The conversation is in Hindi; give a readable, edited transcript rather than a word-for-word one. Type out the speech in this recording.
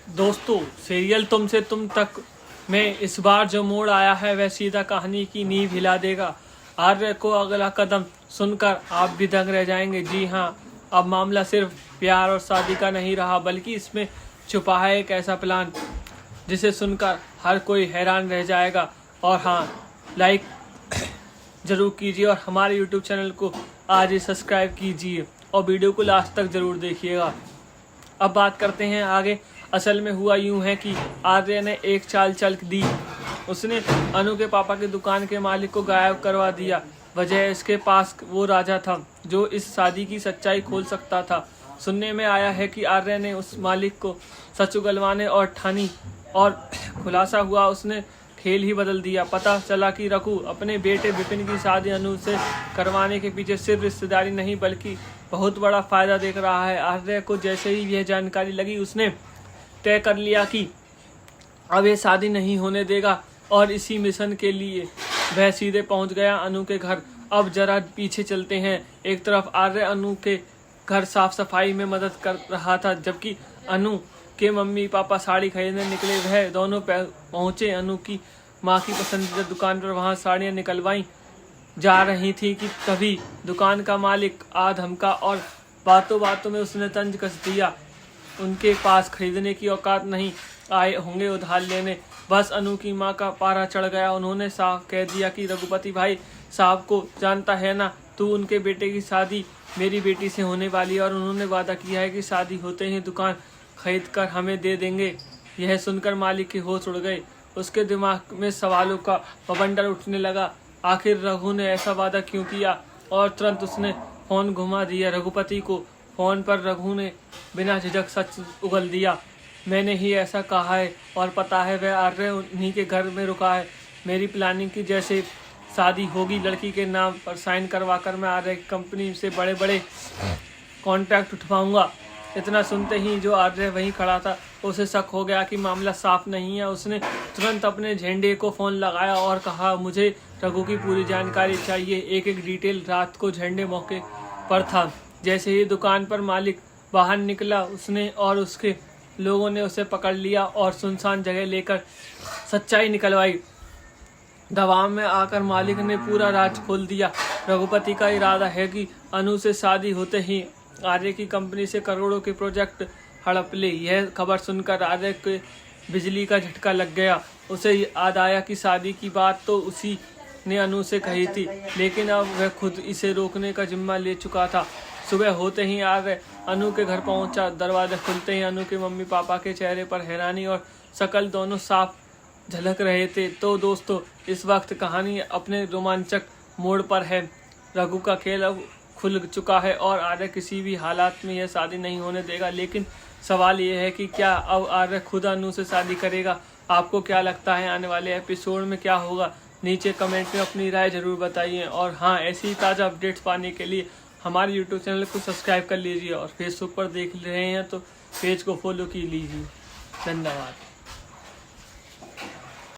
दोस्तों, सीरियल तुमसे तुम तक में इस बार जो मोड़ आया है वह सीधा कहानी की नींव हिला देगा। आर्य को अगला कदम सुनकर आप भी दंग रह जाएंगे। जी हाँ, अब मामला सिर्फ प्यार और शादी का नहीं रहा, बल्कि इसमें छुपा है एक ऐसा प्लान जिसे सुनकर हर कोई हैरान रह जाएगा। और हाँ, लाइक जरूर कीजिए और हमारे YouTube चैनल को आज ही सब्सक्राइब कीजिए और वीडियो को लास्ट तक जरूर देखिएगा। अब बात करते हैं आगे। असल में हुआ यूं है कि आर्य ने एक चाल चल दी। उसने अनु के पापा की दुकान के मालिक को गायब करवा दिया। वजह इसके पास वो राजा था जो इस शादी की सच्चाई खोल सकता था। सुनने में आया है कि आर्य ने उस मालिक को सच उगलवाने और ठानी और खुलासा हुआ उसने खेल ही बदल दिया। पता चला कि रघु अपने बेटे विपिन की शादी अनु से करवाने के पीछे सिर्फ रिश्तेदारी नहीं बल्कि बहुत बड़ा फायदा देख रहा है। आर्य को जैसे ही यह जानकारी लगी उसने तय कर लिया कि अब ये शादी नहीं होने देगा और इसी मिशन के लिए वह सीधे पहुंच गया अनु के घर। अब जरा पीछे चलते हैं। एक तरफ आर्य अनु के घर साफ सफाई में मदद कर रहा था, जबकि अनु के मम्मी पापा साड़ी खरीदने निकले। वह दोनों पहुंचे अनु की माँ की पसंदीदा दुकान पर। वहां साड़ियाँ निकलवाई जा रही थी कि तभी दुकान का मालिक आ धमका और बातों बातों में उसने तंज कस दिया। उनके पास खरीदने की औकात नहीं, आए होंगे उधार लेने। बस अनु की माँ का पारा चढ़ गया। उन्होंने साफ कह दिया कि रघुपति भाई साहब को जानता है ना, तू उनके बेटे की शादी मेरी बेटी से होने वाली है और उन्होंने वादा किया है कि शादी होते ही दुकान खरीद कर हमें दे देंगे। यह सुनकर मालिक के होश उड़ गए। उसके दिमाग में सवालों का बवंडर उठने लगा। आखिर रघु ने ऐसा वादा क्यों किया? और तुरंत उसने फोन घुमा दिया रघुपति को। फोन पर रघु ने बिना झिझक सच उगल दिया। मैंने ही ऐसा कहा है और पता है वह आर्य उन्हीं के घर में रुका है। मेरी प्लानिंग की जैसे शादी होगी लड़की के नाम पर साइन करवा कर मैं आर्य की कंपनी से बड़े बड़े कॉन्ट्रैक्ट उठवाऊंगा। इतना सुनते ही जो आर्य वहीं खड़ा था उसे शक हो गया कि मामला साफ नहीं है। उसने तुरंत अपने झंडे को फोन लगाया और कहा, मुझे रघु की पूरी जानकारी चाहिए, एक एक डिटेल। रात को झंडे मौके पर था। जैसे ही दुकान पर मालिक बाहर निकला उसने और उसके लोगों ने उसे पकड़ लिया और सुनसान जगह लेकर सच्चाई निकलवाई। दबाव में आकर मालिक ने पूरा राज खोल दिया। रघुपति का इरादा है कि अनु से शादी होते ही आर्य की कंपनी से करोड़ों के प्रोजेक्ट हड़प ले। यह खबर सुनकर आर्य के बिजली का झटका लग गया। उसे याद आया कि शादी की बात तो उसी ने अनु से कही थी, लेकिन अब वह खुद इसे रोकने का जिम्मा ले चुका था। सुबह होते ही आर्य अनु के घर पहुंचा। दरवाजा खुलते ही अनु के मम्मी पापा के चेहरे पर हैरानी और शकल दोनों साफ झलक रहे थे। तो दोस्तों, इस वक्त कहानी अपने रोमांचक मोड़ पर है। रघु का खेल अब खुल चुका है और आर्य किसी भी हालात में यह शादी नहीं होने देगा। लेकिन सवाल यह है कि क्या अब आर्य खुद अनु से शादी करेगा? आपको क्या लगता है आने वाले एपिसोड में क्या होगा? नीचे कमेंट में अपनी राय जरूर बताइए। और हाँ, ऐसी ही ताज़ा अपडेट्स पाने के लिए हमारे YouTube चैनल को सब्सक्राइब कर लीजिए और फेसबुक पर देख रहे हैं तो पेज को फॉलो की लीजिए। धन्यवाद।